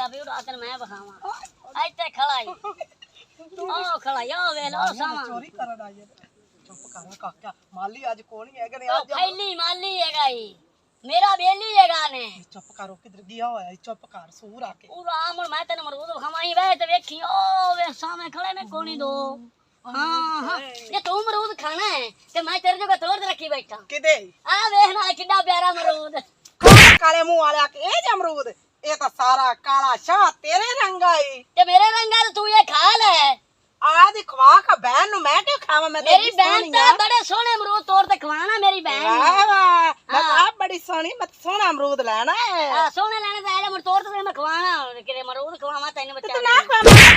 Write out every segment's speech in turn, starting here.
ਵੇਖਦਾ ਵੀ ਰਾਤ ਨੂੰ ਮੈਂ ਬਖਾਵਾਂ ਇੱਥੇ ਖੜਾ ਹੀ ਉਹ ਖੜਾ ਯਾ ਵੇ ਲੋ ਸਾਵਾਂ ਚੋਰੀ ਕਰਨ ਆਈ ਹੈ ਚੁੱਪ ਕਰ ਕਾਕਾ ਮਾਲੀ ਅੱਜ ਕੋਣ ਹੀ ਹੈਗੇ ਨੇ ਅੱਜ ਪਹਿਲੀ ਮਾਲੀ ਹੈਗਾ ਹੀ ਮੇਰਾ ਬੇਲੀ ਹੈਗਾ ਨੇ ਚੁੱਪ ਕਰੋ ਕਿਧਰ ਗਿਆ ਹੋਇਆ ਚੁੱਪ ਕਰ ਸੂਰ ਆ ਕੇ ਉਹ ਰਾਮ ਮੈਂ ਤੈਨੂੰ ਮਰੂਦ ਬਖਾਵਾਂ ਵੇ ਤੇ ਵੇਖੀ ਉਹ ਵੇ ਸਾਵੇਂ ਖੜੇ ਨੇ ਕੋਣੀ ਦੋ ਹਾਂ ਇਹ ਤੂੰ ਮਰੂਦ ਖਾਣਾ ਹੈ ਤੇ ਮੈਂ ਤੇਰੇ ਜੋਗਾ ਤੋੜ ਕੇ ਰੱਖੀ ਬੈਠਾ ਕਿਦੇ ਆ ਵੇਖ ਨਾ ਕਿੱਡਾ ਪਿਆਰਾ ਮਰੂਦ ਕਾਲੇ ਮੂੰਹ ਵਾਲਿਆ ਕਿ ਇਹ ਜਮਰੂਦ ਇਹ ਤਾਂ ਸਾਰਾ ਕਾਲਾ ਸ਼ਾਹ ਤੇਰੇ ਰੰਗਾ ਈ ਤੇ ਮੇਰੇ ਰੰਗਾ ਤੇ ਤੂੰ ਇਹ ਖਾ ਲੈ ਆ ਦੀ ਖਵਾ ਕਾ ਬਹਿਨ ਨੂੰ ਮੈਂ ਕਿਉਂ ਖਾਵਾਂ ਮੈਂ ਮੇਰੀ ਬਹਿਨ ਤਾਂ ਬੜੇ ਸੋਹਣੇ ਅਮਰੂਦ ਤੋੜ ਤੇ ਖਵਾਣਾ ਮੇਰੀ ਬਹਿਨ ਵਾਹ ਵਾਹ ਮੈਂ ਆ ਬੜੀ ਸੋਹਣੀ ਮੈਂ ਸੋਹਣਾ ਅਮਰੂਦ ਲੈਣਾ ਹੈ ਆ ਸੋਹਣੇ ਲੈਣੇ ਤਾਂ ਇਹਦੇ ਮਰ ਤੋੜ ਤੇ ਮੈਂ ਖਵਾਣਾ ਕਿਤੇ ਅਮਰੂਦ ਖਵਾਵਾਂ ਤੈਨੂੰ ਬੱਚਾ ਨਾ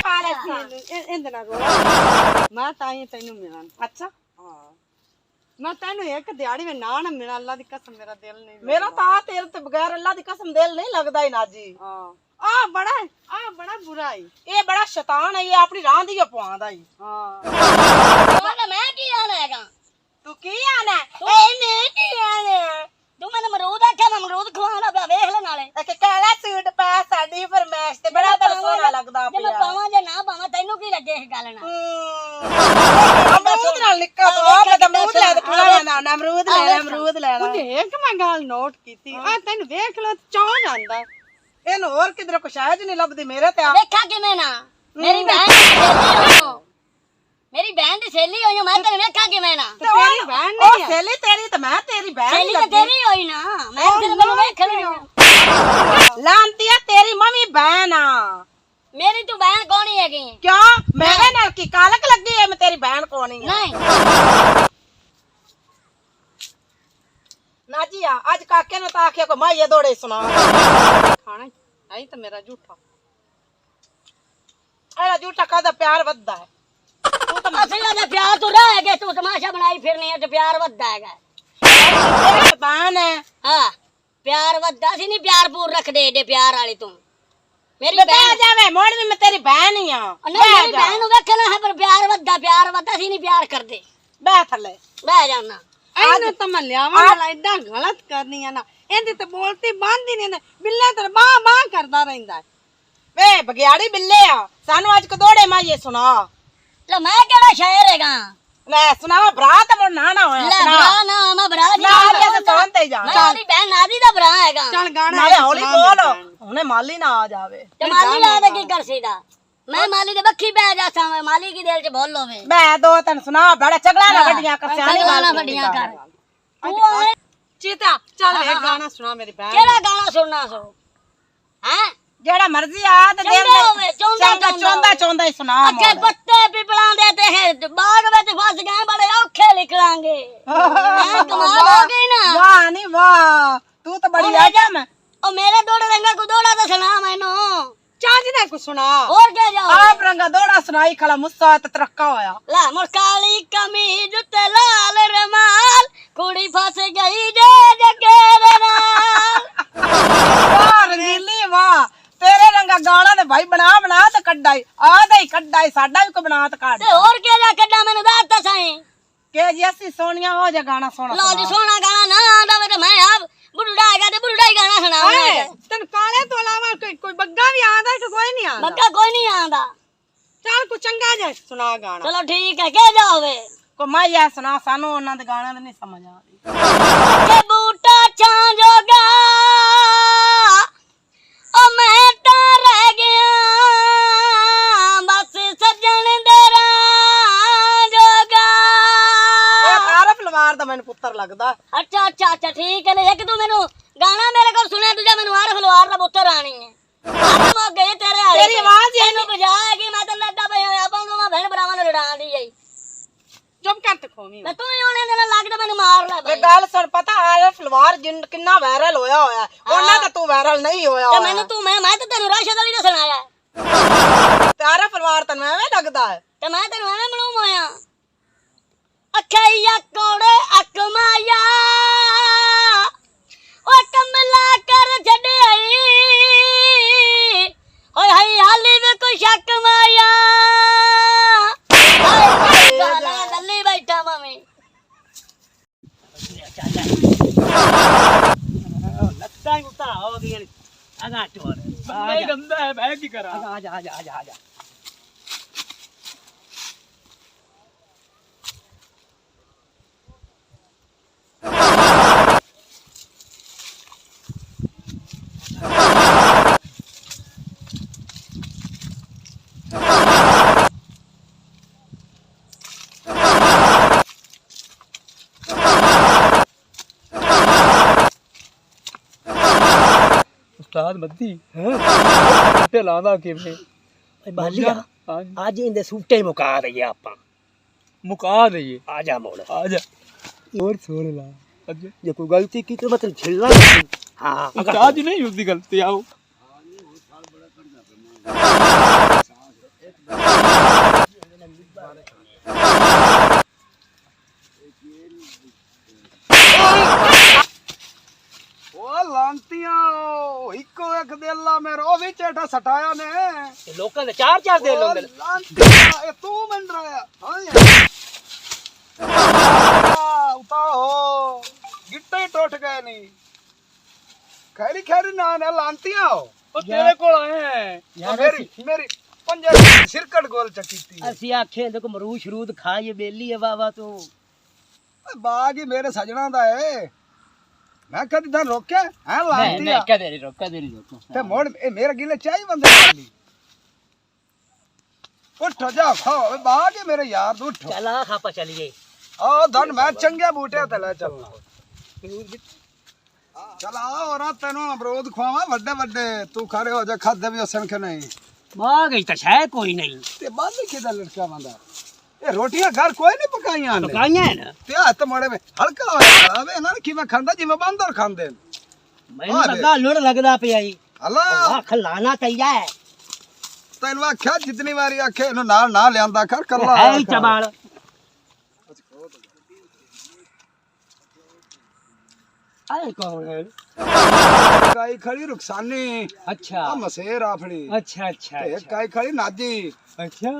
ਖਾ ਲੈ ਇਹਦੇ ਨਾਲ ਰੋਣਾ ਮੈਂ ਤਾਂ ਹੀ ਤੈਨੂੰ ਮਿਲਾਂ ਅੱਛਾ ਹਾਂ ਮੈਂ ਤੈਨੂੰ ਇੱਕ ਦਿਹਾੜੀ ਵਿੱਚ ਨਾ ਮਿਲਾਂ ਅੱਲਾ ਦੀ ਕਸਮ ਮੇਰਾ ਦਿਲ ਨਹੀਂ ਮੇਰਾ ਤਾਂ ਤੇਰੇ ਤੇ ਬਗੈਰ ਅੱਲਾ ਦੀ ਕਸਮ ਦਿਲ ਨਹੀਂ ਲੱਗਦਾ ਹੀ ਨਾਜੀ ਹਾਂ ਆ ਬੜਾ ਬੁਰਾ ਈ ਇਹ ਬੜਾ ਸ਼ੈਤਾਨ ਹੈ ਇਹ ਆਪਣੀ ਰਾਹ ਦੀ ਪਵਾਉਂਦਾ ਹੀ ਹਾਂ ਮੈਂ ਕੀ ਆਣਾ ਹੈਗਾ ਤੂੰ ਕੀ ਆਣਾ ਇਹ ਮੈਂ ਕੀ ਆਣਾ ਤੂੰ ਮੈਨੂੰ ਅਮਰੂਦ ਆਖਿਆ ਮੈਂ ਅਮਰੂਦ ਖਵਾਉਣਾ ਪਿਆ ਵੇਖ ਲੈ ਨਾਲੇ ਇੱਕ ਕਾਲਾ ਸੂਟ ਪਾ ਸਾਡੀ ਫਰਮਾਇਸ਼ ਤੇ ਬੜਾ ਤਾਂ ਸੋਹਣਾ ਲੱਗਦਾ ਜੇ ਮੈਂ ਪਿਆ ਪਾਵਾਂ ਜੇ ਨਾ ਪਾਵਾਂ ਤੈਨੂੰ ਕੀ ਲੱਗੇ ਇਸ ਗੱਲ ਨਾਲ ਅਮਰੂਦ ਨਾਲ ਨਿੱਕਾ ਤੋਂ ਮੈਂ ਤਾਂ ਅਮਰੂਦ ਲੈ ਕੇ ਖਾਣਾ ਨਾ ਅਮਰੂਦ ਲੈਣਾ ਉਹਨੇ ਇੱਕ ਮੈਂ ਗੱਲ ਨੋਟ ਕੀਤੀ ਆ ਤੈਨੂੰ ਵੇਖ ਲੋ ਚਾਹ ਜਾਂਦਾ ਇਹਨੂੰ ਹੋਰ ਕਿਧਰ ਕੁਛ ਆਇਜ ਨਹੀਂ ਲੱਭਦੀ ਮੇਰੇ ਤੇ ਆ ਵੇਖਾਂ ਕਿਵੇਂ ਨਾ ਮੇਰੀ ਭੈਣ ਮੇਰੀ ਭੈਣ ਦੀ ਸਹੇਲੀ ਹੋਈ ਮੈਂ ਤੈਨੂੰ ਵੇਖਾਂ ਕਿਵੇਂ ਨਾ ਤੇਰੀ ਭੈਣ ਉਹ ਨਹੀਂ ਸਹੇਲੀ ਤੇਰੀ ਤੇ ਮੈਂ ਤੇਰੀ ਭੈਣ ਸਹੇਲੀ ਤਾਂ ਤੇਰੀ ਹੋਈ ਨਾ ਮੈਂ ਤੈਨੂੰ ਵੇਖ ਲਈ ਲਾਂਤੀਆ ਤੇਰੀ ਮੰਮੀ ਭੈਣ ਆ ਮੇਰੀ ਤੂੰ ਭੈਣ ਕੌਣੀ ਹੈਗੀ ਕਿਉਂ ਮੇਰੇ ਨਾਲ ਕੀ ਕਾਲਕ ਲੱਗੀ ਐ ਮੈਂ ਤੇਰੀ ਭੈਣ ਕੋਣੀ ਆ ਨਹੀਂ ਨਾਜੀ ਆ ਅੱਜ ਕਾਕੇ ਨੇ ਤਾਂ ਆਖਿਆ ਕੋ ਮਾਈਏ ਦੌੜੇ ਸੁਣਾ ਖਾਣਾ ਆਈ ਤਾਂ ਮੇਰਾ ਝੂਠਾ ਇਹਦਾ ਝੂਠਾ ਕਾਹਦਾ ਪਿਆਰ ਵੱਧਦਾ ਹੈ ਅਸੀਂ ਉਹਦਾ ਪਿਆਰ ਤੂੰ ਰਹਿ ਗਿਆ ਤੂੰ ਤਮਾਸ਼ਾ ਬਣਾਈ ਫਿਰਨੀ ਤੇ ਪਿਆਰ ਵੱਧਦਾ ਹੈਗਾ ਤੇਰੀ ਭੈਣ ਹੈ ਹਾਂ ਪਿਆਰ ਵੱਧਦਾ ਸੀ ਨਹੀਂ ਪਿਆਰ ਪੂਰ ਰੱਖਦੇ ਏਡੇ ਪਿਆਰ ਵਾਲੀ ਤੂੰ ਮੇਰੀ ਬਹਿ ਭੈਣ ਜਾਵੇ ਮੋੜ ਵੀ ਮੈਂ ਤੇਰੀ ਭੈਣ ਹੀ ਆ ਨਹੀਂ ਮੇਰੀ ਭੈਣ ਨੂੰ ਵੇਖਣਾ ਹੈ ਪਰ ਪਿਆਰ ਵੱਧਦਾ ਸੀ ਨਹੀਂ ਪਿਆਰ ਕਰਦੇ ਬਹਿ ਥੱਲੇ ਬਹਿ ਜਾਣਾ ਇਹਨੂੰ ਤਾਂ ਮੈਂ ਲਿਆਵਾਂ ਵਾਲਾ ਏਦਾਂ ਗਲਤ ਕਰਨੀ ਆ ਨਾ ਇਹਦੀ ਤੇ ਬੋਲਤੀ ਬੰਦ ਹੀ ਨਹੀਂ ਬਿੱਲੇ ਤੇ ਬਾਹ ਕਰਦਾ ਰਹਿੰਦਾ ਵੇ ਬਗਿਆੜੀ ਬਿੱਲੇ ਆ ਸਾਨੂੰ ਅੱਜ ਕਦੋੜੇ ਮਾਈਏ ਸੁਣਾ ਲੈ ਮੈਂ ਕਿਹੜਾ ਸ਼ਾਇਰ ਹੈਗਾ ਲੈ ਸੁਣਾਵਾ ਭਰਾ ਤੇ ਮੁੜ ਨਾ ਹੋਇਆ ਲੈ ਭਰਾ ਨਾ ਮੈਂ ਭਰਾ ਜੀ ਨਾ ਜੇ ਤੌਣ ਤੇ ਜਾ ਮੇਰੀ ਭੈਣ ਨਾਦੀ ਦਾ ਭਰਾ ਹੈਗਾ ਚੱਲ ਗਾਣਾ ਨਾਲੇ ਹੌਲੀ ਬੋਲ ਹੁਣੇ ਮਾਲੀ ਨਾ ਆ ਜਾਵੇ ਤੇ ਮਾਲੀ ਆ ਤੇ ਕੀ ਕਰ ਸੀਦਾ ਮੈਂ ਮਾਲੀ ਦੇ ਬੱਖੀ ਬਹਿ ਜਾ ਸਾਂ ਮਾਲੀ ਕੀ ਦਿਲ ਚ ਬੋਲ ਲੋਵੇ ਮੈਂ ਦੋ ਤੈਨੂੰ ਸੁਣਾ ਬੜਾ ਚਗਲਾ ਨਾ ਵੱਡੀਆਂ ਕਰ ਸਿਆਣੀ ਗਾਣਾ ਵੱਡੀਆਂ ਕਰ ਚੀਤਾ ਚੱਲ ਇਹ ਗਾਣਾ ਸੁਣਾ ਮੇਰੀ ਭੈਣ ਕਿਹੜਾ ਗਾਣਾ ਸੁਣਨਾ ਸੋ ਹੈ ਜਿਹੜਾ ਮਰਜ਼ੀ ਆ ਤੇ ਦਿਲ ਹੋਵੇ ਚੌਂਦਾ ਹੀ ਸੁਣਾ ਅੱਗੇ ਪੱਤੇ ਪਿਪਲਾਂ ਦੇ ਤੇ ਬਾਗ ਵਿੱਚ ਫਸ ਗਏ ਬੜੇ ਔਖੇ ਨਿਕਲਾਂਗੇ ਕਮਾਲ ਹੋ ਗਈ ਨਾ ਵਾਹ ਨਹੀਂ ਵਾਹ ਤੂੰ ਤਾਂ ਬੜੀ ਆ ਜਾ ਮੈਂ ਉਹ ਮੇਰੇ ਦੋੜੇ ਰੰਗਾ ਕੋ ਦੋੜਾ ਤਾਂ ਸੁਣਾ ਮੈਨੂੰ ਚਾਂਜ ਦਾ ਕੁ ਸੁਣਾ ਹੋਰ ਕੀ ਜਾਓ ਆਪ ਰੰਗਾ ਦੋੜਾ ਸੁਣਾਈ ਖਲਾ ਮੁੱਸਾ ਤੇ ਤਰੱਕਾ ਹੋਇਆ ਲੈ ਮੁਰਕਾਲੀ ਕਮੀਜ਼ ਤੇ ਲਾਲ ਰਮਾਲ ਕੁੜੀ ਫਸ ਗਈ ਜੇ ਜੱਗੇ ਦੇ ਨਾਲ ਵਾਹ ਰੰਗੀਲੀ ਵਾਹ ਤੇਰੇ ਰੰਗਾ ਗਾਣਾ ਤੇ ਭਾਈ ਬਣਾ ਤੇ ਕੱਢਾਈ ਆਦਾ ਹੀ ਕੱਢਾਈ ਸਾਡਾ ਵੀ ਕੋ ਬਣਾ ਤੇ ਕੱਢ ਤੇ ਹੋਰ ਕੀ ਜਾ ਕੱਢਾ ਮੈਨੂੰ ਦੱਸ ਤਾਂ ਸਹੀ ਕਿ ਜੀ ਅਸੀਂ ਸੋਹਣੀਆਂ ਹੋ ਜਾ ਗਾਣਾ ਸੋਹਣਾ ਲਓ ਜੀ ਸੋਹਣਾ ਗਾਣਾ ਨਾ ਆਂਦਾ ਵੇ ਤੇ ਮੈਂ ਆਪ ਬੁੱਢਾ ਹੈਗਾ ਤੇ ਬੁੱਢਾ ਹੀ ਗਾਣਾ ਸੁਣਾਉਂਦਾ ਤੈਨੂੰ ਕਾਲੇ ਤੋਂ ਇਲਾਵਾ ਕੋਈ ਬੱਗਾ ਵੀ ਆਂਦਾ ਕਿ ਕੋਈ ਨਹੀਂ ਆਂਦਾ ਬੱਗਾ ਕੋਈ ਨਹੀਂ ਆਂਦਾ ਚੱਲ ਕੋ ਚੰਗਾ ਜਿਹਾ ਸੁਣਾ ਗਾਣਾ ਚਲੋ ਠੀਕ ਹੈ ਕਹਿ ਜਾਓਵੇ ਕੋ ਮਾਇਆ ਸੁਣਾ ਸਾਨੂੰ ਉਹਨਾਂ ਦੇ ਗਾਣਿਆਂ ਦਾ ਨਹੀਂ ਸਮਝ ਆਉਂਦੀ ਕਿ ਬੂਟਾ ਛਾਂ ਜੋਗਾ ਉਹ ਮੈਂ ਤਾਂ ਰਹਿ ਗਿਆ ਬਸ ਸੱਜਣ ਦੇ ਰਾਹ ਜੋਗਾ ਇਹ ਤਾਰਫ ਲਵਾਰ ਦਾ ਮੈਨੂੰ ਪੁੱਤਰ ਲੱਗਦਾ ਅੱਛਾ ਠੀਕ ਹੈ ਲੈ ਇੱਕ ਤੂੰ ਮੈਨੂੰ ਗਾਣਾ ਮੇਰੇ ਕੋਲ ਸੁਣਿਆ ਦੂਜਾ ਮੈਨੂੰ ਆਰਫ ਲਵਾਰ ਦਾ ਪੁੱਤਰ ਆਣੀ ਹੈ ਆਪ ਗਏ ਤੇਰੇ ਵਾਲੇ ਤੇਰੀ ਆਵਾਜ਼ ਹੀ ਇਹਨੂੰ ਬਜਾਏਗੀ ਮੈਂ ਤਾਂ ਲੱਡਾ ਪਿਆ ਆਪਾਂ ਨੂੰ ਭੈਣ ਭਰਾਵਾਂ ਨੂੰ ਲੜਾਣ ਦੀ ਜਾਈ ਚੁੱਪ ਕਰ ਤੇ ਖੋਵੀਂ ਤੇ ਤੂੰ ਹੀ ਉਹਨੇ ਦੇ ਨਾਲ ਲੱਗਦਾ ਮੈਨੂੰ ਮਾਰ ਲੈ ਵੇ ਬਈ ਗੱਲ ਸੁਣ ਪਤਾ ਆਰਫ ਲਵਾਰ ਕਿੰਨਾ ਵਾਇਰਲ ਹੋਇਆ ਉਹਨਾਂ ਦਾ ਤੂੰ ਵਾਇਰਲ ਨਹੀਂ ਹੋਇਆ ਤੇ ਮੈਨੂੰ ਤੂੰ ਮੈਂ ਤਾਂ ਤੈਨੂੰ ਰਾਸ਼ਦ ਅਲੀ ਦਾ ਸੁਣਾਇਆ ਤੇ ਆਰਫ ਲਵਾਰ ਤੈਨੂੰ ਐਵੇਂ ਲੱਗਦਾ ਹੈ ਤੇ ਮੈਂ ਤੈਨੂੰ ਐਵੇਂ ਮਲੂਮ ਹੋਇਆ ਅੱਖਾਂ ਕੋੜੇ ਅੱਖ ਮਾਇਆ ਓ ਕਮਲਾ ਕਰ ਛੱਡਈ ਹੋਏ ਹਾਈ ਹਾਲੀ ਵੀ ਕੋਈ ਸ਼ੱਕ ਮਾਇਆ ਹਾਏ ਦੱਲੀ ਬੈਠਾ ਮਾਵੇਂ ਲੱਤਾਂ ਉਤਾਰ ਹੋ ਗਈਆਂ आजा चोर बंदा गंदा है मैं की करा आजा आजा आजा आजा ਉਸਤਾਦ ਮੱਦੀ ਤੇ ਲਾਉਂਦਾ ਕਿਵੇਂ बालिया आज इंदे सूटे मुका दईए आपां ਮੁਕਾ ਦਈਏ आजा मोड़ ਆ ਜਾ ਹੋਰ ਸੁਣ ਲਾ ਅੱਜ जे कोई गलती की तो मतलब झेलना नहीं। हाँ ਉਸਤਾਦ ਜੀ ਨਹੀਂ ਹੁੰਦੀ ਗਲਤੀ ਆਓ ਉਹ ਲਾਂਤੀਆਂ ਇੱਕੋ ਇੱਕ ਦੇ ਅੱਲਾ ਮੇਰਾ ਉਹ ਵੀ ਝੇਠਾ ਸਟਾਇਆ ਨੇ लोकां दे चार चार दे ਉਹ लोंदे ਲਾਂਤੀਆਂ ਇਹ ਤੂੰ ਮੰਨ ਰਿਹਾ ਹਾਂ ਉਤਾ ਹੋ ਗਿੱਟੇ ਟੁੱਟ ਗਏ ਨਹੀਂ ਖੈਰੀ ਖੈਰੀ ਨਾ ਨਾ ਲਾਂਤੀਆਂ ਉਹ ਤੇਰੇ ਕੋਲ ਆਏ ਹੈ ਮੇਰੀ पंजे सिरकट गोल चकीती असि आखे देखो मरूद शरूद खाए बेली है वाह तो बाग ही मेरे सजना दा है मैं कदी धन रोके हैं लाती नहीं कदे नहीं रोको ते मोड़ ए मेरे गिले चाय बंदे वाली उठो जाओ खाओ बाग ही मेरे यार उठो चला खापा चलिए आ धन मैं चंगे बूटे ते ले चलना चल आ और तेनों अमरूद खवावा वड्डे वड्डे तू खड़े हो जा खादे भी हसन के नहीं मां गई तो शायद कोई नहीं ते बाल किदा लटका बंदा ए रोटियां घर कोई नहीं पकाइयां ने पकाइयां है ना ते हाथ मोड़े में हल्का होया आवे ना कि मैं खांदा जिवें बंदर खांदे मैनू लगा लुड़ लगदा पे आई अल्लाह वाह खलाना चाहिए तेन आख्या जितनी बारी आखे इन्हू नाल ना लियांदा कर कल्ला है ही चबाल आए कौन है काई खड़ी रुखसानी अच्छा आ मसेर आफड़ी अच्छा अच्छा ते काई खड़ी नाजी अच्छा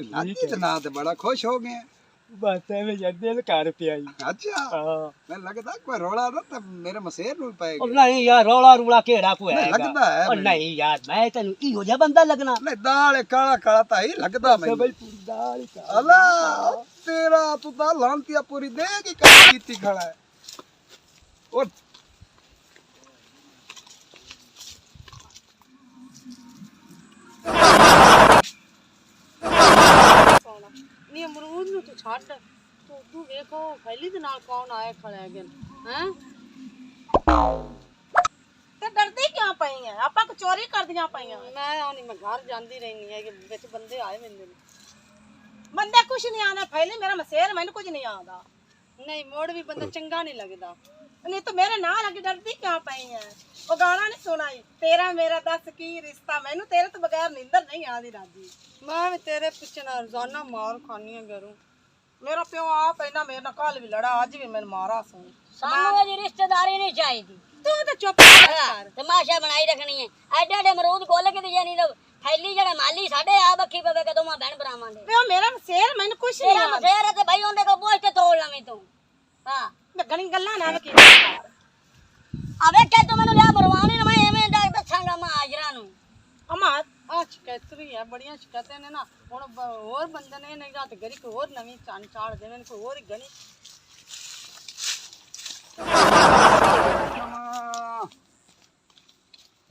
नाजी ते ना ते बड़ा खुश हो गए ਬਾਤ ਹੈ ਮੈਂ ਜੱਦੇ ਦੇ ਘਰ ਪਿਆ ਹੀ अच्छा मैं लगदा कोई रोला ना ते मेरे मसेर नु और पाएगा नहीं यार रोला रूला केड़ा को है नहीं, लगदा है और मैनू। नहीं यार मैं तेन इहो जा बंदा लगना नहीं दाल काला काला ताई लगदा मैं ਦਾਲ अल्लाह तेरा तू दा लांतिया पूरी देगी काम कीती खड़ा है और ਨੀ ਅਮਰੂਦ ਨੂੰ ਤੂੰ ਛੱਡ ਤੂੰ ਵੇਖੋ ਫੈਲੀ ਦੇ ਨਾਲ ਕੌਣ ਆਇਆ ਖੜਾ ਹੈ ਹੈ ਤੇ ਡਰਦੀ ਕਿਉਂ ਪਈ ਹੈ ਆਪਾਂ ਕੋ ਚੋਰੀ ਕਰਦੀਆਂ ਪਈਆਂ ਮੈਂ ਆਉਣੀ ਮੈਂ ਘਰ ਜਾਂਦੀ ਰਹਿਣੀ ਹੈ ਕਿ ਵਿੱਚ ਬੰਦੇ ਆਏ ਮਿਲਦੇ ਨੇ ਬੰਦੇ ਕੁਛ ਨਹੀਂ ਆਉਂਦਾ ਫੈਲੀ ਮੇਰਾ ਮਸੇਰ ਮੈਨੂੰ ਕੁਝ ਨਹੀਂ ਆਉਂਦਾ ਨਹੀਂ ਮੋੜ ਵੀ ਬੰਦਾ ਚੰਗਾ ਨਹੀਂ ਲੱਗਦਾ ਨਹੀਂ ਤੂੰ ਮੇਰੇ ਨਾਲ ਲੱਗੀ ਡਰਦੀ ਕਿਉਂ ਪਈ ਹੈ ਉਹ ਗਾਣਾ ਨਹੀਂ ਸੁਣਾਈ ਤੇਰਾ ਮੇਰਾ ਦੱਸ ਕੀ ਰਿਸ਼ਤਾ ਮੈਨੂੰ ਤੇਰੇ ਤੋਂ ਬਗੈਰ ਨੀਂਦਰ ਨਹੀਂ ਆਉਂਦੀ ਰਾਜੀ ਮੈਂ ਵੀ ਤੇਰੇ ਪਿੱਛੇ ਨਾ ਰੋਜ਼ਾਨਾ ਮਾਰ ਖਾਣੀਆਂ ਗਰੂ ਮੇਰਾ ਪਿਓ ਆਪ ਇਹਨਾਂ ਮੇਰੇ ਨਾਲ ਕੱਲ ਵੀ ਲੜਾ ਅੱਜ ਵੀ ਮੈਨੂੰ ਮਾਰਾ ਸੂ ਸਾਨੂੰ ਇਹ ਰਿਸ਼ਤੇਦਾਰੀ ਨਹੀਂ ਚਾਹੀਦੀ ਤੂੰ ਤਾਂ ਚੁੱਪ ਕਰ ਤਮਾਸ਼ਾ ਬਣਾਈ ਰੱਖਣੀ ਹੈ ਐਡੇ ਐਡੇ ਅਮਰੂਦ ਖੋਲ ਕੇ ਜਾਨੀ ਤਾਂ ਥੈਲੀ ਜਿਹੜਾ ਮਾਲੀ ਸਾਡੇ ਆ ਬੱਖੀ ਪਵੇ ਕਦੋਂ ਮੈਂ ਭੈਣ ਭਰਾਵਾਂ ਦੇ ਪਿਓ ਮੇਰਾ ਸ਼ੇਰ ਮੈਨੂੰ ਕੁਛ ਨਹੀਂ ਤੇਰਾ ਮਸੇਰ ਹੈ ਤੇ ਭਾਈ ਉਹਦੇ ਕੋ ਪੁੱਛ ਤੇ ਤੋੜ ਲਵੇਂ ਤੂੰ ਹਾਂ ਮੈਂ ਗਣੀ ਗੱਲਾਂ ਨਾ ਕੀ ਆਵੇ ਕਹਿ ਤੂੰ ਮੈਨੂੰ ਲਿਆ ਮਰਵਾਣੀ ਨਾ ਮੈਂ ਐਵੇਂ ਦੱਸਾਂਗਾ ਮਾਜਰਾ ਨੂੰ ਅਮਾ ਆ ਸ਼ਿਕਾਇਤਰੀ ਹੈ ਬੜੀਆਂ ਸ਼ਿਕਾਇਤਾਂ ਨੇ ਨਾ ਹੁਣ ਹੋਰ ਬੰਦੇ ਨੇ ਨਹੀਂ ਰਾਤ ਗਰੀ ਕੋਈ ਹੋਰ ਨਵੀਂ ਚੰਨ ਚਾੜ ਦੇਣ ਕੋਈ ਹੋਰ ਹੀ ਗਣੀ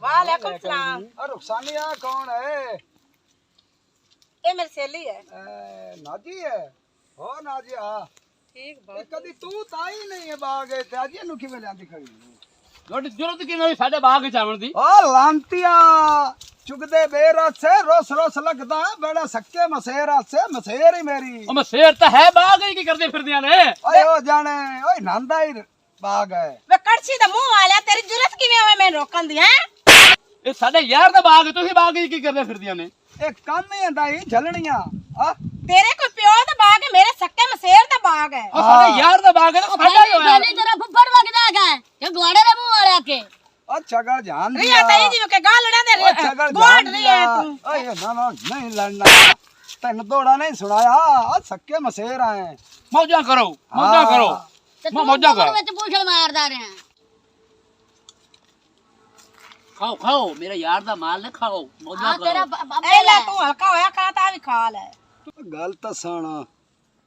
वालेकुम सलाम और रुखसानी आ कौन है ये मेरी सहेली है नाजी है हो नाजी आ ठीक ਇਹ ਕਦੀ ਤੂੰ ਤਾਂ ਹੀ ਨਹੀਂ ਹੈ ਬਾਗ ਤੇ ਅੱਜ ਇਹਨੂੰ ਕਿਵੇਂ ਲਿਆਂਦੀ ਖੜੀ ਤੁਹਾਡੀ ਜ਼ਰੂਰਤ ਕਿਵੇਂ ਸਾਡੇ ਬਾਗ ਚ ਆਉਣ ਦੀ ਓ ਲਾਂਤੀਆ ਚੁਗਦੇ ਬੇਰਸ ਸੇ ਰੋਸ ਰੋਸ ਲੱਗਦਾ ਬੜਾ ਸੱਕੇ ਮਸੇਰ ਆਸੇ ਮਸੇਰ ਹੀ ਮੇਰੀ ਉਹ ਮੈਂ ਸ਼ੇਰ ਤਾਂ ਹੈ ਬਾਗ ਹੀ ਕੀ ਕਰਦੇ ਫਿਰਦੀਆਂ ਨੇ ਓਏ ਉਹ ਜਾਣੇ ਓਏ ਨੰਦਾ ਹੀ ਬਾਗ ਹੈ वे कड़छी दा मुंह वाला तेरी जरूरत किवें होवे मैं रोकन दी हैं ਇਹ ਸਾਡੇ ਯਾਰ ਦਾ ਬਾਗ ਤੁਸੀਂ ਬਾਗ ਹੀ ਕੀ ਕਰਦੇ ਫਿਰਦੀਆਂ ਨੇ ਇਹ ਕੰਮ ਹੀ ਹੁੰਦਾ ਹੀ ਝਲਣੀਆਂ ਆ तेरे को प्यो दा बाग है मेरे सक्के मसेर दा बाग है ਉਹ ਸਾਡੇ ਯਾਰ ਦਾ ਬਾਗ ਹੈ ਤਾਂ ਸਾਡਾ ਹੀ ਹੋਇਆ ਪਹਿਲੀ ਤੇਰਾ ਫੁੱਫੜ ਵਗਦਾ ਹੈਗਾ ਕਿ ਗਵਾੜੇ ਦੇ ਮੂੰਹ ਵਾਲਿਆ ਕੇ ਓ ਛਗਲ ਜਾਨ रिया ताई जी के गाल लड़ा ਓ दे ਛਗਲ गोड़ ਜਾਨ रही है तू ਓਏ ਨਾ ਨਾ ਨਹੀਂ ਲੜਨਾ ਤੈਨੂੰ ਦੋੜਾ ਨਹੀਂ ਸੁਣਾਇਆ ਆ ਸੱਕੇ ਮਸੇਰ ਆਏ ਮੌਜਾਂ ਕਰੋ ਮੌਜਾਂ ਕਰੋ ਤੇ ਮੈਂ ਤੂੰ ਮੌਜਾਂ ਕਬਰ ਕਰ ਵਿੱਚ ਪੂਛਲ ਮਾਰਦਾ ਰਿਹਾ खाओ खाओ मेरे यार दा माल ने खाओ मौजा हाँ तेरा करो ए ले तू हल्का होया करा ता भी खा ले ਗੱਲ ਤਾਂ ਸੁਣ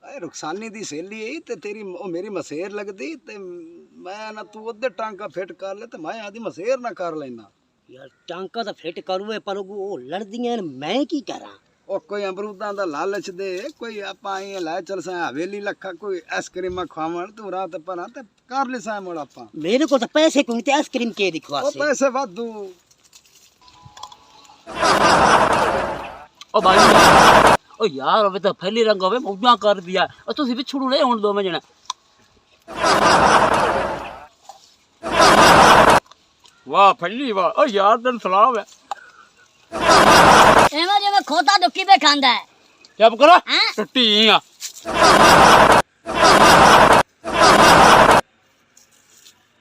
ਏ ਰੁਖਸਾਨੀ ਦੀ ਸਹੇਲੀ ਏ ਤੇ ਤੇਰੀ ਉਹ ਮੇਰੀ ਮਸੇਰ ਲੱਗਦੀ ਤੇ ਮੈਂ ਨਾ ਤੂੰ ਉਹਦੇ ਟਾਂਕਾ ਫਿੱਟ ਕਰ ਲੈ ਤੇ ਮੈਂ ਆਦੀ ਮਸੇਰ ਨਾ ਕਰ ਲੈਣਾ यार टांका तो फिट करूए पर वो लड़दियां ने मैं की करा ਉਹ ਕੋਈ ਅਮਰੂਦਾਂ ਦਾ ਲਾਲਚ ਦੇ ਕੋਈ ਆਪਾਂ ਆਏ ਲੈ ਚਲ ਸਾ ਹਵੇਲੀ ਲੱਖਾ ਕੋਈ ਆਈਸਕ੍ਰੀਮਾਂ ਖਾਵਣ ਤੂੰ ਰਾਤ ਪਰਾਂ ਤੇ ਕਰ ਲੈ ਸਾ ਮੋੜ ਆਪਾਂ मेरे को तो पैसे कोई ते आइसक्रीम के दिखवा ਉਹ से ਪੈਸੇ ਵਾਧੂ ओ भाई ओ यार अबे तो फैली रंग होवे मौजा कर दिया ओ तुसी पिछड़ू ले हुन दो में जना वाह फैली वाह ओ यार तन सलाम है एमा जे मैं खोता दुक्की पे खांदा है चुप करो हैं? टुट्टी आ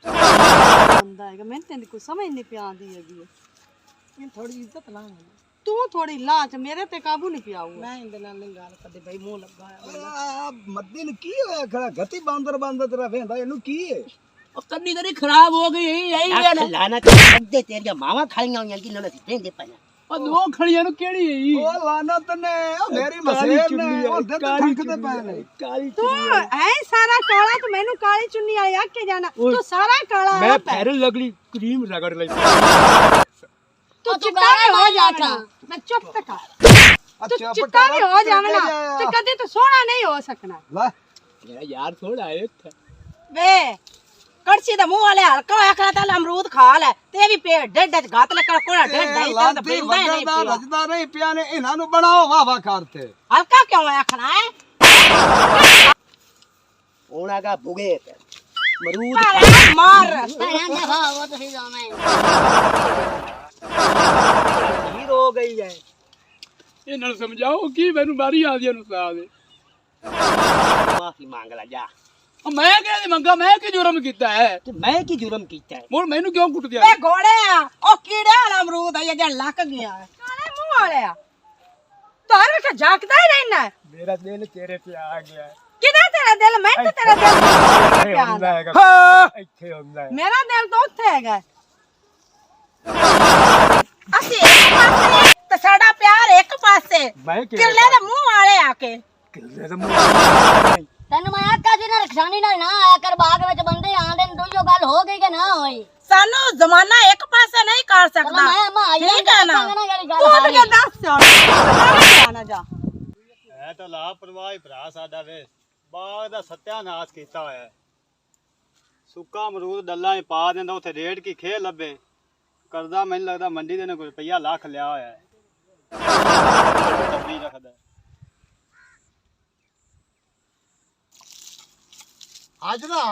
ਬੰਦਾ ਹੈਗਾ ਮੈਨੂੰ ਤੈਨੂੰ ਕੋਈ ਸਮਝ ਨਹੀਂ ਪਿਆਉਂਦੀ ਹੈਗੀ ਇਹ ਥੋੜੀ ਇੱਜ਼ਤ ਲਾ ਤੂੰ ਥੋੜੀ ਲਾਚ ਮੇਰੇ ਤੇ ਕਾਬੂ ਨਹੀਂ ਪਿਆਊਗਾ ਮੈਂ ਇਹਦੇ ਨਾਲ ਨਹੀਂ ਗੱਲ ਕਰਦੀ ਬਈ ਮੂੰਹ ਲੱਗਾ ਆ ਮੱਦੀ ਨੂੰ ਕੀ ਹੋਇਆ ਖੜਾ ਗਤੀ ਬਾਂਦਰ ਤੇਰਾ ਵੇਂਦਾ ਇਹਨੂੰ ਕੀ ਹੈ ओ कन्नी तेरी खराब हो गई यही है ना लाना तो बंदे तेरी मावा खालियां हुई कि ना देंगे पाया ओ दो खड़ियां नु केड़ी है ਉਹ ਲਾਨਤ ਨੇ ਉਹ ਮੇਰੀ ਮਸੇਰ ਨੇ ਉਹ ਦੇ ਥੱਕਦੇ ਪਏ ਨੇ काली ਤੂੰ ਐ ਸਾਰਾ ਕਾਲਾ ਤੂੰ ਮੈਨੂੰ ਕਾਲੀ ਚੁੰਨੀ ਵਾਲੀ ਆਖ ਕੇ ਜਾਣਾ ਤੂੰ ਸਾਰਾ ਕਾਲਾ मैं ਹੈ फेरन लगली क्रीम रगड़ ली ਤੂੰ ਚਿੱਟਾ ਵੀ ਹੋ ਜਾਣਾ ਮੈਂ ਚੁੱਪ ਤੇ ਕਰ ਤੂੰ ਚਿੱਟਾ ਵੀ ਹੋ ਜਾਣਾ ਤੇ ਕਦੇ ਤੂੰ ਸੋਹਣਾ ਨਹੀਂ ਹੋ ਸਕਣਾ ਲੈ मेरा यार थोड़ा है ਵੇ ਕੜਛੀ ਦਾ ਮੂੰਹ ਵਾਲੇ ਹਲਕਾ ਹੋਇਆ ਕਰਾ ਤਾਂ ਅਮਰੂਦ ਖਾ ਲੈ ਤੇ ਵੀ ਪੇਟ ਡੱਡ ਡੱਡ ਗਾਤ ਲੈ ਕਰ ਕੋੜਾ ਡੱਡ ਡੱਡ ਤਾਂ ਲਾਂਤੀ ਪੀਂਦਾ ਹੀ ਨਹੀਂ ਵਗਦਾ ਪਿਆ ਰਜਦਾ ਨਹੀਂ ਪਿਆ ਨੇ ਇਹਨਾਂ ਨੂੰ ਬਣਾਓ ਵਾਹ ਵਾਹ ਕਰਤੇ ਹਲਕਾ ਕਿਉਂ ਆਇਆ ਖਣਾ ਹੈ ओना का भुगे मरूद ਭਾਲੇ ਮਾਰ भैया जे हो वो तो सीधा मैं खीर हो गई है इन्हां समझाओ की मैनू मारी आंदी नु साद माफी मांग ला जा ओ मैं कहदी मंगा मैं की जुर्म कीता है ते मैं की जुर्म कीता है मुड़ मैनू क्यों कुट दिया ਵੇ ਘੋੜੇ ਆ ਉਹ ਕੀੜੇ ਵਾਲਾ ਅਮਰੂਦ ਆ ਜਿਹੜਾ ਲੱਕ ਗਿਆ ਹੈ ਕਾਲੇ ਮੂੰਹ ਵਾਲੇ ਆ ਤਾਰ ਵਿੱਚ ਜਾਗਦਾ ਹੀ ਰਹਿਣਾ मेरा दिल तेरे पे आ गया ਕਿਹਦਾ ਤੇਰਾ ਦਿਲ ਮੈਂ ਤੇ ਤੇਰਾ ਦਿਲ ਹੁੰਦਾ ਹੈਗਾ ਇੱਥੇ ਹੁੰਦਾ ਹੈ ਮੇਰਾ ਦਿਲ ਤਾਂ ਉੱਥੇ ਹੈਗਾ ਅਸੀਂ ਇੱਕ ਪਾਸੇ ਤੇ ਸਾਡਾ ਪਿਆਰ ਇੱਕ ਪਾਸੇ मैं ਕਿਰਲੇ ਦੇ ਮੂੰਹ ਵਾਲੇ ਆ ਕੇ किले तो ਤੈਨੂੰ ਮੈਂ ਆਖਿਆ ਸੀ ਨਾ ਰਖਸ਼ਾਨੀ ਨਾਲ ਨਾ ਆਇਆ ਕਰ ਬਾਗ ਵਿੱਚ ਬੰਦੇ ਆਂਦੇ ਨੇ ਦੋਈਓ ਗੱਲ ਹੋ ਗਈ ਕਿ ਨਾ ਹੋਈ ਸਾਨੂੰ ਜ਼ਮਾਨਾ ਇੱਕ ਪਾਸੇ ਨਹੀਂ ਕਰ ਸਕਦਾ ਮੈਂ ਅਮਾ ਆਈ ਠੀਕ ਹੈ ਨਾ ਗੱਲ ਤੂੰ ਤੇ ਦੱਸ ਜਾਣਾ ਜਾ ਹੈ ਤਾਂ ਲਾਪਰਵਾਹੀ ਭਰਾ ਸਾਡਾ ਵੇ ਬਾਗ ਦਾ ਸਤਿਆਨਾਸ਼ ਕੀਤਾ ਹੋਇਆ ਹੈ। ਸੁੱਕਾ ਅਮਰੂਦ ਡੱਲਾਂ 'ਚ ਪਾ ਦਿੰਦਾ ਉੱਥੇ ਰੇਟ ਕੀ ਖੇ ਲੱਭੇ ਕਰਦਾ ਮੈਨੂੰ ਲੱਗਦਾ ਮੰਡੀ ਦੇ ਨੇ ਕੋਈ ਰੁਪਈਆ ਲੱਖ ਲਿਆ ਹੋਇਆ ਹੈ ਡੱਬੀ ਰੱਖਦਾ ਅੱਜ ਨਾ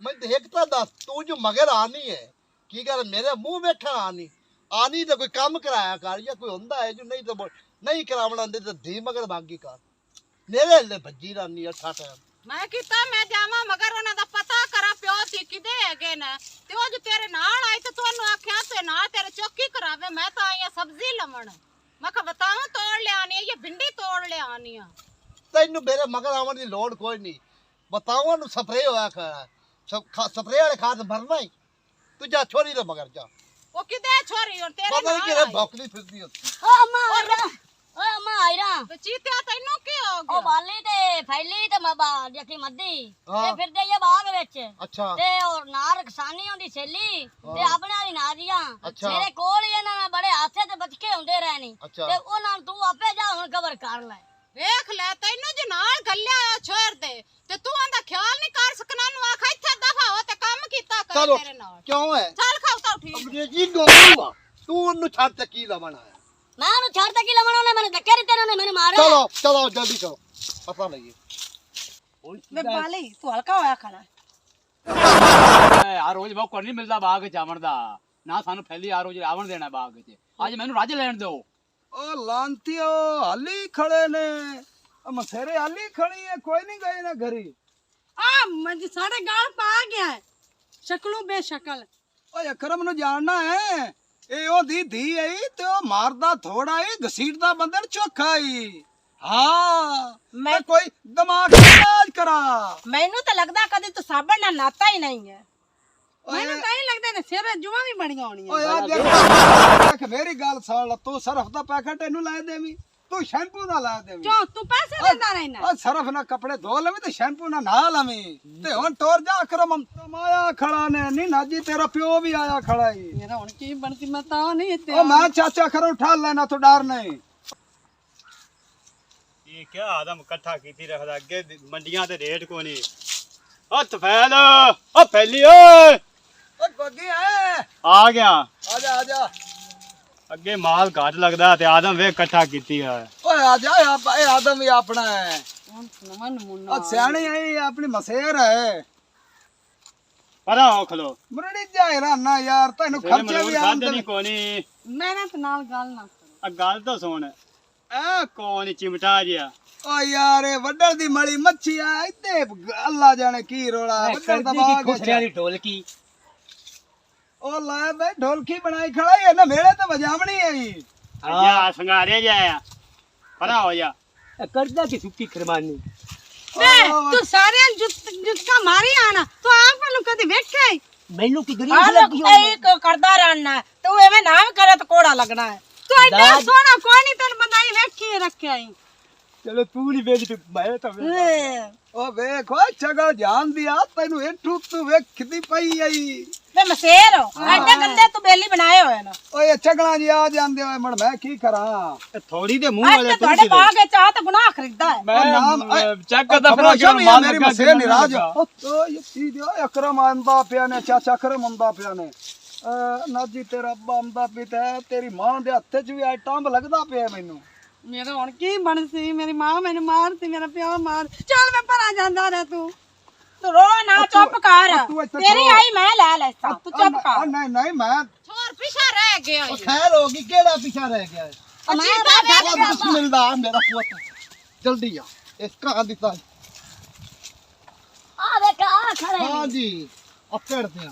ਮੈਂ ਦੇਖਤਾ ਦੱਸ ਤੂੰ ਜੋ ਮਗਰ ਆਨੀ ਹੈ ਕੀ ਕਰ ਮੇਰੇ ਮੂੰਹ ਵੇਖਣ ਆਨੀ ਤਾਂ ਕੋਈ ਕੰਮ ਕਰਾਇਆ ਕਰ ਜਾਂ ਕੋਈ ਹੁੰਦਾ ਹੈ ਜੋ ਨਹੀਂ ਤਾਂ ਨਹੀਂ ਕਰਾਵਣ ਆਂਦੇ ਤਾਂ ਧੀ ਮਗਰ ਬਾਗੀ ਕਰ ਮੇਰੇ ਲੈ ਭੱਜੀ ਰਾਨੀ ਅੱਠਾ ਟਾਈਮ ਮੈਂ ਕੀਤਾ ਮੈਂ ਜਾਵਾਂ ਮਗਰ ਉਹਨਾਂ ਦਾ ਪਤਾ ਕਰਾਂ ਪਿਓ ਸੀ ਕਿਦੇ ਹੈਗੇ ਨੇ ਤੇ ਉਹ ਜੋ ਤੇਰੇ ਨਾਲ ਆਈ ਤੇ ਤੁਹਾਨੂੰ ਆਖਿਆ ਤੇ ਨਾਲ ਤੇਰੇ ਚੌਕੀ ਕਰਾਵੇ ਮੈਂ ਤਾਂ ਆਈ ਆ ਸਬਜ਼ੀ ਲਵਣ ਮੈਂ ਕਿਹਾ ਬਤਾਉ ਤੋੜ ਲਿਆਣੀ ਹੈ ਜਾਂ ਭਿੰਡੀ ਤੋੜ ਲਿਆਣੀ ਆ ਤੈਨੂੰ ਮੇਰੇ ਮਗਰ ਆਉਣ ਦੀ ਲੋੜ ਕੋਈ ਨਹੀਂ ਬਤਾਉਣ ਨੂੰ ਸਪਰੇ ਹੋਇਆ ਖੜਾ ਸਪਰੇ ਵਾਲੇ ਖਾਦ ਭਰਨਾ ਹੀ ਤੂੰ ਜਾ ਛੋਰੀ ਦੇ ਮਗਰ ਜਾ ਉਹ ਕਿਦੇ ਛੋਰੀ ਹੁਣ ਤੇਰੇ ਪਤਾ ਨਹੀਂ ਨਾਲ ਕਿਹੜੇ ਭੌਕਦੀ ਫਿਰਦੀ ਹੁੰਦੀ ਓ ਅਮਾ ਆਇਰਾ ਓ ਅਮਾ ਆਇਰਾ ਤੇ ਚੀਤਿਆ ਤੈਨੂੰ ਕੀ ਹੋ ਉਹ ਗਿਆ ਬਾਲੀ ਤੇ ਫੈਲੀ ਤੇ ਮਬਾ ਜੱਕੀ ਮੱਦੀ ਹਾਂ। ਤੇ ਫਿਰਦੇ ਇਹ ਬਾਗ ਵਿੱਚ ਅੱਛਾ ਤੇ ਉਹ ਨਾਰ ਕਿਸਾਨੀ ਹੁੰਦੀ ਸੇਲੀ ਤੇ ਆਪਣੇ ਵਾਲੀ ਨਾਰੀਆਂ ਅੱਛਾ। ਮੇਰੇ ਕੋਲ ਹੀ ਇਹਨਾਂ ਨਾਲ ਬੜੇ ਹਾਸੇ ਤੇ ਬਚਕੇ ਹੁੰਦੇ ਰਹਿਣੀ ਅੱਛਾ। ਤੇ ਉਹਨਾਂ ਨੂੰ ਤੂੰ ਆਪੇ ਜਾ ਹੁਣ ਕਵਰ ਕਰ ਲੈ ਵੇਖ ਲੈ ਤੈਨੂੰ ਜੇ ਨਾਲ ਗੱਲਿਆ ਛੋੜ ਦੇ ਤੇ ਤੂੰ ਆਂਦਾ ਖਿਆਲ ਨਹੀਂ ਕਰ ਸਕਣਾ ਨੂੰ ਆਖ ਇੱਥੇ ਦਫਾ ਹੋ ਤੇ ਕੰਮ ਕੀਤਾ ਕਰ ਚਲੋ ਤੇਰੇ ਨਾਲ ਕਿਉਂ ਹੈ ਚੱਲ ਖਾਉ ਠੀਕ ਅੰਗਰੇਜ਼ੀ ਗੋਲੂ ਆ ਤੂੰ ਉਹਨੂੰ ਛੱਡ ਤੇ ਕੀ ਲਵਣਾ ਹੈ ਮੈਂ ਉਹਨੂੰ ਛੱਡ ਕੇ ਲਵਣਾ ਉਹਨੇ ਮੈਨੂੰ ਧੱਕੇ ਦਿੱਤੇ ਉਹਨੇ ਮੈਨੂੰ ਮਾਰਿਆ ਚਲੋ ਚਲੋ ਜਲਦੀ ਕਰੋ ਪਤਾ ਲਈਏ ਵੇ ਬਾਲੀ ਤੂੰ ਹਲਕਾ ਹੋਇਆ ਖੜਾ यार रोज मौका नहीं मिलता बाग च आवन दा ना सानू पहली यार रोज आवन देना बाग च आज मैनू रज लैन दो ਉਹ ਲਾਂਤੀਓ ਹਾਲੀ ਖੜੇ ਨੇ ਉਹ ਮਸੇਰੇ ਹਾਲੀ ਖੜੀ ਹੈ ਕੋਈ ਨਹੀਂ ਗਏ ਨਾ ਘਰੀ ਆ ਮੰਜ ਸਾਡੇ ਗਾਲ ਪਾ ਗਿਆ ਹੈ ਸ਼ਕਲੋਂ ਬੇਸ਼ਕਲ ਓਏ ਅਕਰਮ ਨੂੰ ਜਾਣਨਾ ਹੈ ਇਹ ਉਹਦੀ ਧੀ ਆਈ ਤੇ ਉਹ ਮਾਰਦਾ ਥੋੜਾ ਈ ਘਸੀਟਦਾ ਬੰਦੇ ਨੂੰ ਚੋਖਾ ਈ ਹਾਂ ਮੈਂ ਕੋਈ ਦਿਮਾਗ ਇਲਾਜ ਕਰਾ ਮੈਨੂੰ ਤਾਂ ਲੱਗਦਾ ਕਦੀ ਤੂੰ ਸਾਬਣ ਨਾਲ ਨਾਤਾ ਹੀ ਨਹੀਂ ਹੈ ਮੈਨੂੰ ਤਾਂ ਹੀ ਲੱਗਦਾ ਨੇ ਸਿਰ ਜੁਆਂ ਵੀ ਬਣੀਆਂ ਹੋਣੀਆਂ ਓਏ ਆ ਦੇਖ ਮੇਰੀ ਗੱਲ ਸੁਣ ਲਾ, ਤੂੰ ਸਰਫ ਦਾ ਪੈਕਟ ਇਹਨੂੰ ਲੈ ਦੇਵੀਂ, ਤੂੰ ਸ਼ੈਂਪੂ ਦਾ ਲੈ ਦੇਵੀਂ। ਕਿਉਂ ਤੂੰ ਪੈਸੇ ਦਿੰਦਾ ਰਹਿਣਾ? ਓ ਸਰਫ ਨਾਲ ਕੱਪੜੇ ਧੋ ਲਵੇਂ ਤੇ ਸ਼ੈਂਪੂ ਨਾਲ ਨਹਾ ਲਵੇਂ। ਤੇ ਹੁਣ ਟੋਰ ਜਾ ਅਕਰਮ ਆਇਆ ਖੜਾ ਨੇ, ਨਹੀਂ ਨਾਜੀ ਤੇਰਾ ਪਿਓ ਵੀ ਆਇਆ ਖੜਾ ਈ। ਮੇਰਾ ਹੁਣ ਕੀ ਬਣਦੀ, ਮੈਂ ਤਾਂ ਨਹੀਂ ਇੱਥੇ ਓ ਮੈਂ ਚਾਚਾ ਖਰੋ ਉਠਾ ਲੈਣਾ, ਤੂੰ ਡਰ ਨਹੀਂ। ਇਹ ਕਿਆ ਆਦਮ ਇਕੱਠਾ ਕੀਤੀ ਰੱਖਦਾ, ਅੱਗੇ ਮੰਡੀਆਂ ਤੇ ਰੇਟ ਕੋ ਨਹੀਂ। ਓ ਤਫੈਲ, ਓ ਫੈਲੀ ਓਏ, ਓ ਗੋਗੀ ਆ ਗਿਆ। ਆ ਜਾ ਆ ਜਾ। ਅੱਗੇ ਮਾਲ ਘੱਟ ਲੱਗਦਾ ਤੇ ਆਦਮ ਵੇ ਇਕੱਠਾ ਕੀਤੀ ਆ। ਓਏ ਆ ਜਾ, ਇਹ ਆਦਮ ਵੀ ਆਪਣਾ ਹੈ। ਨਵਾਂ ਨਮੂਨਾ ਓ ਸਿਆਣੀ ਆਈ ਆਪਣੀ ਮਸੇਰ ਹੈ। ਪਰਾਂ ਹੋ ਖਲੋ, ਮੁਰੜੀ ਜਾਏ ਰਾਨਾ ਯਾਰ, ਤੈਨੂੰ ਖਰਚੇ ਵੀ ਆਉਂਦੇ ਨਹੀਂ ਕੋਨੀ। ਮੇਰਾ ਤੇ ਨਾਲ ਗੱਲ ਨਾ ਕਰੋ। ਆ ਗੱਲ ਤਾਂ ਸੁਣ, ਐ ਕੋਨੀ ਚਿਮਟਾ ਜਿਆ। ਓ ਯਾਰ ਇਹ ਵੱਡਰ ਦੀ ਮਲੀ ਮੱਛੀ ਆ, ਇੱਥੇ ਅੱਲਾ ਜਾਣੇ ਕੀ ਰੋਲਾ। ਵੱਡਰ ਦਾ ਬਾਗ ਖੁਸਰਿਆਂ ਦੀ ਢੋਲਕੀ। ਉਹ ਲੈ ਬਈ ਢੋਲਕੀ ਬਣਾਈ ਖੜਾ ਹੀ ਨਾ, ਮੇਲੇ ਤੇ ਵਜਾਵਣੀ ਆਈ। ਆ ਸੰਗਾਰੇ ਜਾਇਆ, ਪਰਾਂ ਹੋ ਜਾ। ਕਰਦਾ ਕੀ ਸੁੱਕੀ ਖਰਮਾਨੀ। ਤੂੰ ਸਾਰਿਆਂ ਜੁੱਤਕਾ ਮਾਰੀ ਆਣਾ, ਤੂੰ ਆਪ ਨੂੰ ਕਦੇ ਵੇਖਿਆ ਹੀ? ਮੈਨੂੰ ਕੀ ਗਰੀਬ ਲੱਗੀ ਕਰਦਾ ਰਹਿਣਾ, ਤੂੰ ਐਵੇਂ ਨਾ ਕਰੇ ਤਾਂ ਕੋੜਾ ਲੱਗਣਾ ਹੈ। ਤੂੰ ਐਡਾ ਸੋਹਣਾ ਕੋਈ ਨਹੀਂ, ਤੈਨੂੰ ਬੰਦਾ ਹੀ ਵੇਖੀ ਰੱਖਿਆ ਹੀ। ਚਲੋ ਤੂੰ ਨਹੀਂ ਵੇਖ ਤੇ ਮੈਂ ਤਾਂ ਉਹ ਵੇਖ ਓਏ ਚਗਲ ਜਾਣ ਦੀ ਆ, ਤੈਨੂੰ ਇਹ ਠੁੱਕ ਤੂੰ ਵੇਖਦੀ ਪਈ ਆਈ। ਵੇ ਮਸੇਰ ਐਡੇ ਗੰਦੇ ਤੂੰ ਬੇਲੀ ਬਣਾਏ ਹੋਏ ਨਾ। ਓਏ ਚਗਲਾਂ ਜੀ ਆ ਜਾਂਦੇ ਓਏ, ਮਣ ਮੈਂ ਕੀ ਕਰਾਂ। ਥੋੜੀ ਦੇ ਮੂੰਹ ਵਾਲੇ ਤੂੰ ਤੁਹਾਡੇ ਬਾਗ ਵਿੱਚ ਆ ਤਾਂ ਗੁਨਾਹ ਖਰੀਦਦਾ ਹੈ। ਮੈਂ ਚੈੱਕ ਕਰਦਾ ਫਿਰ ਮਾਲ ਮੇਰੀ ਮਸੇਰ ਨਿਰਾਜ। ਓ ਇਹ ਕੀ ਦਿਓ, ਅਕਰਮ ਆਂਦਾ ਪਿਆ ਨੇ, ਚਾਚਾ ਅਕਰਮ ਆਂਦਾ ਪਿਆ ਨੇ। ਨਾਜੀ ਤੇਰਾ ਅੱਬਾ ਆਂਦਾ ਪਿਆ, ਤੇਰੀ ਮਾਂ ਦੇ ਹੱਥ 'ਚ ਵੀ ਆ ਟੰਬ ਲੱਗਦਾ ਪਿਆ ਮੈਨੂੰ। ਮੇਰਾ ਹੁਣ ਕੀ ਬਣ ਸੀ, ਮੇਰੀ ਮਾਂ ਮੈਨੂੰ ਮਾਰਤੀ, ਮੇਰਾ ਪਿਓ ਮਾਰ। ਚੱਲ ਮੈਂ ਪਰਾਂ ਜਾਂਦਾ ਰਹਿ, ਤੂੰ ਰੋ ਨਾ, ਚੁੱਪ ਕਰ। ਤੇਰੀ ਆਈ ਮੈਂ ਲੈ ਲੈ, ਤੂੰ ਚੁੱਪ ਕਰ। ਨਹੀਂ ਨਹੀਂ ਮੈਂ ਛੋਰ ਪਿਛਾ ਰਹਿ ਗਿਆ। ਖੈਰ ਹੋ ਗਈ, ਕਿਹੜਾ ਪਿੱਛਾ ਰਹਿ ਗਿਆ? ਬਿਸਮਿਲ੍ਲਾ ਮੇਰਾ ਪੁੱਤ, ਜਲਦੀ ਆ ਇਸ ਕਾਂ ਦੀ ਤਾਂ। ਆ ਵੇਖ ਆ ਖੜੇ ਨੇ। ਹਾਂ ਜੀ, ਅਪੜਦੇ ਆ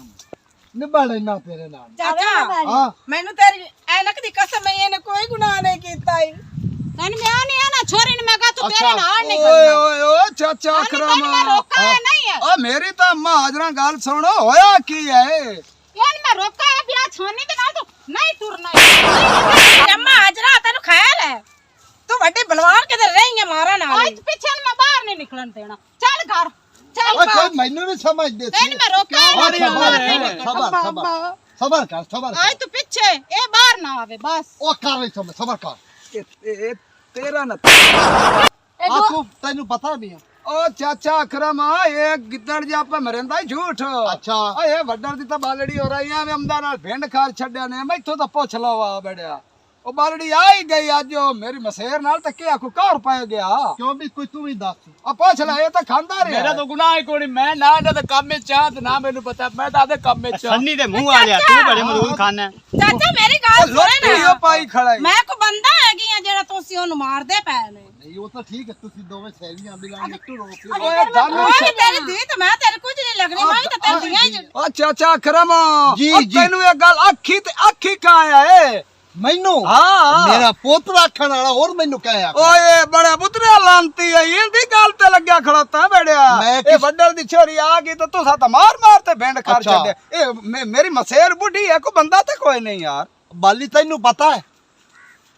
ਨਿਭਾ ਲੈਣਾ ਤੇਰੇ ਨਾਲ। ਚਾਚਾ ਹਾਂ ਮੈਨੂੰ ਤੇਰੀ ਐਨਕ ਦੀ ਕਸਮ ਹੈ, ਇਹਨੇ ਕੋਈ ਗੁਨਾਹ ਨਹੀਂ ਕੀਤਾ ਹੀ। ਤੈਨੂੰ ਮੈਂ ਨਹੀਂ ਆ ਨਾ ਛੋਰੀ ਨੂੰ, ਮੈਂ ਕਹਾ ਤੂੰ ਤੇਰੇ ਨਾਲ ਨਹੀਂ ਓਏ ਓਏ ਓਏ ਚਾਚਾ ਅਕਰਮ, ਮੈਂ ਰੋਕਾ ਨਹੀਂ ਹੈ। ਓ ਮੇਰੀ ਤਾਂ ਅੰਮਾ ਹਾਜ਼ਰਾਂ ਗੱਲ ਸੁਣੋ, ਹੋਇਆ ਕੀ ਹੈ? ਯਾਰ ਮੈਂ ਰੋਕਾ ਹੈ ਵਿਆਹ ਛੋਨੀ ਦੇ ਨਾਲ, ਤੂੰ ਨਹੀਂ ਤੁਰਨਾ। ਅੰਮਾ ਹਾਜ਼ਰਾ ਤੈਨੂੰ ਖਿਆਲ ਹੈ, ਤੂੰ ਵੱਡੇ ਬਲਵਾਨ ਕਿਧਰ ਰਹੀ ਹੈ ਮਾਰਾ ਨਾਲ। ਅੱਜ ਪਿੱਛੇ ਮੈਂ ਬਾਹਰ ਨਹੀਂ ਨਿਕਲਣ ਦੇਣਾ। ਚੱਲ ਘਰ ਚੱਲ। ਓਏ ਕੋਈ ਮੈਨੂੰ ਨਹੀਂ ਸਮਝਦੇ ਸੀ। ਤੈਨੂੰ ਮੈਂ ਰੋਕਾ ਹੈ। ਸਬਰ ਸਬਰ ਕਰ, ਸਬਰ ਕਰ। ਅੱਜ ਤੂੰ ਪਿੱਛੇ ਇਹ ਬਾਹਰ ਨਾ ਆਵੇ ਬਸ। ਉਹ ਕਰ ਰਹੀ ਸਬਰ, ਸਬਰ ਕਰ। ਇਹ ਤੇਰਾ ਨਾ ਆ ਤੂੰ ਤੈਨੂੰ ਪਤਾ ਨਹੀਂ ਆ। ਓ ਚਾਚਾ ਅਕਰਮ, ਇਹ ਗਿੱਦੜ ਜਾ ਪਾ ਮਰਿੰਦਾ ਹੀ ਝੂਠ। ਅੱਛਾ ਓਏ ਵੱਡਰ ਦੀ ਤਾਂ ਬਾਲੜੀ ਹੋ ਰਹੀ ਐ, ਅਮਦਾ ਨਾਲ ਭਿੰਡ ਖਾਰ ਛੱਡਿਆ ਨੇ, ਮੈਥੋਂ ਤਾਂ ਪੁੱਛ ਲਓ ਆ ਬੜਿਆ। ਉਹ ਬਾਲੜੀ ਆ ਹੀ ਗਈ ਅੱਜ, ਉਹ ਮੇਰੀ ਮਸੇਰ ਨਾਲ ਤੇ ਕਿਆ ਕੋ ਘਰ ਪੈ ਗਿਆ। ਕਿਉਂ ਵੀ ਕੋਈ ਤੂੰ ਵੀ ਦੱਸ। ਆ ਪੁੱਛ ਲੈ, ਇਹ ਤਾਂ ਖਾਂਦਾ ਰਿਹਾ। ਮੇਰਾ ਤਾਂ ਗੁਨਾਹ ਹੀ ਕੋਈ ਨਹੀਂ, ਮੈਂ ਨਾ ਇਹਨਾਂ ਦੇ ਕੰਮ ਵਿੱਚ ਆ ਤੇ ਨਾ ਮੈਨੂੰ ਪਤਾ, ਮੈਂ ਤਾਂ ਆਦੇ ਕੰਮ ਵਿੱਚ ਆ। ਸੰਨੀ ਦੇ ਮੂੰਹ ਵਾਲਿਆ, ਤੂੰ ਬੜੇ ਮਰੂਦ ਖਾਨਾ। ਚਾਚਾ ਮੇਰੀ ਗੱਲ ਸੁਣੇ ਲੋਟੀ ਨਾ, ਉਹ ਪਾਈ ਖੜਾ ਈ। ਮੈਂ ਕੋ ਬੰਦਾ ਹੈਗੀ ਆ ਜਿਹੜਾ ਤੁਸੀਂ ਉਹਨੂੰ ਮਾਰਦੇ ਪਏ ਨੇ। ਨਹੀਂ ਉਹ ਤਾਂ ਠੀਕ ਹੈ, ਤੁਸੀਂ ਦੋਵੇਂ ਸਹੇਲੀਆਂ ਮਿਲਾਂਗੇ ਤੂੰ ਰੋਕ। ਓਏ ਦਾਨੂ ਓਏ ਤੇਰੀ ਧੀ ਤੇ ਮੈਂ ਤੇਰੇ ਕੁਝ ਨਹੀਂ ਲੱਗਣੀ, ਮੈਂ ਵੀ ਤਾਂ ਤੇਰੀ ਧੀ ਹੀ। ਓ ਚਾਚਾ ਅਕਰਮ, ਜੀ, ਓ ਜੀ। ਤੈਨੂੰ ਇਹ ਗੱਲ ਅੱਖੀ ਤੇ ਅੱਖੀ ਕਾਇਆ ਏ। ਮੈਨੂੰ ਹਾਂ ਮੇਰਾ ਪੁੱਤ ਰੱਖਣ ਵਾਲਾ ਹੋਰ ਮੈਨੂੰ ਕਹਿਆ। ਓਏ ਬੜਾ ਪੁੱਤਰਿਆ ਲਾਂਤੀ ਆਈ, ਇਹਦੀ ਗੱਲ ਤੇ ਲੱਗਿਆ ਖੜੋਤਾ ਬੜਿਆ। ਮੈਂ ਇਹ ਵੱਡਲ ਦੀ ਛੋਰੀ ਆ ਗਈ ਤਾਂ ਤੂੰ ਸਾਤਾ ਮਾਰ ਮਾਰ ਤੇ ਭਿੰਡ ਕਰ ਅੱਛਾ। ਛੱਡਿਆ। ਇਹ ਮੇਰੀ ਮਸੇਰ ਬੁੱਢੀ ਹੈ, ਕੋਈ ਬੰਦਾ ਤੇ ਕੋਈ ਨਹੀਂ ਯਾਰ। ਬਾਲੀ ਤੈਨੂੰ ਪਤਾ ਹੈ?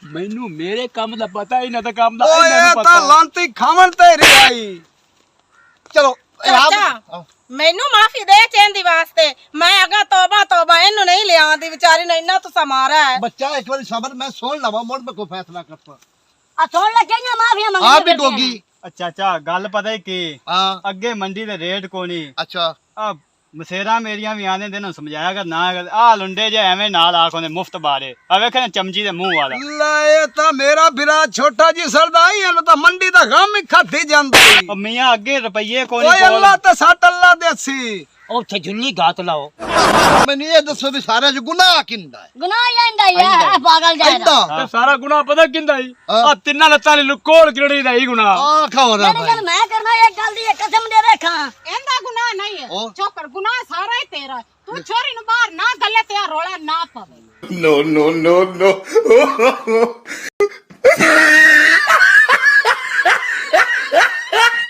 ਮੈਨੂੰ ਮੇਰੇ ਕੰਮ ਦਾ ਪਤਾ ਹੀ ਨਾ, ਤਾਂ ਕੰਮ ਦਾ ਓਏ ਇਹਨਾਂ ਨੂੰ ਤਾਂ ਪਤਾ। ਲਾਂਤੀ ਖਾਵਣ ਤੇ ਰਹੀ। ਚਲੋ ਚਾਚਾ ਮੈਨੂੰ ਮਾਫੀ ਦੇ ਚੇਂਦੀ ਵਾਸਤੇ, ਮੈਂ ਅਗਾ ਤੋਬਾ ਤੋਬਾ, ਇਹਨੂੰ ਨਹੀਂ ਲਿਆਂਦੀ ਵਿਚਾਰੀ ਨੇ, ਇੰਨਾ ਤੁਸਾ ਮਾਰਾ ਹੈ। ਬੱਚਾ ਇੱਕ ਵਾਰੀ ਸਬਰ, ਮੈਂ ਸੁਣ ਲਵਾਂ ਮੁੜ ਮੈਂ ਕੋਈ ਫੈਸਲਾ ਕਰਤਾ। ਆ ਸੁਣ ਲੈ ਕਿੰਨੀਆਂ ਮਾਫੀਆਂ ਆ ਮੰਗਦੇ ਵੀ ਗੋਗੀ। ਅੱਛਾ ਅੱਛਾ, ਗੱਲ ਪਤਾ ਹੀ ਕੀ, ਹਾਂ ਅੱਗੇ ਮੰਡੀ ਦੇ ਰੇਟ ਕੋ ਨਹੀਂ। ਅੱਛਾ ਆ ਮਸੇਰਾ ਮੇਰੀਆਂ ਵੀ ਆਂਦੇ ਨੇ, ਸਮਝਾਇਆ ਕਰ ਨਾ ਕਰ। ਆ ਲੁੰਡੇ ਜੇ ਐਵੇਂ ਨਾਲ ਆਖੋਂਦੇ ਮੁਫਤ ਬਾਰੇ। ਆ ਵੇਖੇ ਚਮਚੀ ਦੇ ਮੂੰਹ ਵਾਲਾ। ਲੈ ਇਹ ਤਾਂ ਮੇਰਾ ਬਿਰਾ ਛੋਟਾ ਜੀ ਸਰਦਾਈ, ਇਹਨੂੰ ਤਾਂ ਮੰਡੀ ਦਾ ਗਮ ਹੀ ਖਾਧੀ ਜਾਂਦਾ ਈ। ਉਹ ਮੀਆਂ ਅੱਗੇ ਰੁਪਈਏ ਕੋ ਓਏ ਨਹੀਂ ਅੱਲਾ ਤੇ ਸੱਟ ਅੱਲਾ ਦੇਸੀ। ਉੱਥੇ ਝੁੱਲੀ ਗਾਤ ਲਾਓ। ਮੈਨੂੰ ਇਹ ਦੱਸੋ ਵੀ ਸਾਰਿਆਂ 'ਚ ਗੁਨਾਹ ਕਿੰਦਾ ਹੈ? ਗੁਨਾਹ ਜਾਂਦਾ ਹੀ ਹੈ, ਪਾਗਲ ਜਾਇਦਾ। ਇੰਦਾ ਤੇ ਸਾਰਾ ਗੁਨਾਹ ਪਤਾ ਕਿੰਦਾ ਹੀ? ਹਾਂ। ਆ ਤਿੰਨਾਂ ਲੱਤਾਂ ਲਈ ਲੁਕੋੜ ਕਿਹੜੀ ਦਾ ਹੀ ਗੁਨਾਹ। ਆ ਖਵਰਾ ਜਿਹੜੀ ਗੱਲ ਮੈਂ ਕਰਨਾ, ਇਹ ਗੱਲ ਦੀ ਕਸਮ ਦੇ ਵੇਖਾਂ। ਇਹਦਾ ਗੁਨਾਹ ਨਹੀਂ ਹੈ, ਉਹ? ਚੋਕਰ ਗੁਨਾਹ ਸਾਰਾ ਹੀ ਤੇਰਾ। ਤੂੰ ਛੋਰੀ ਨੂੰ ਬਾਹਰ ਨਾ ਗੱਲੇ ਤੇ ਰੋਲਾ ਨਾ ਪਵੇ। No, no, no, no.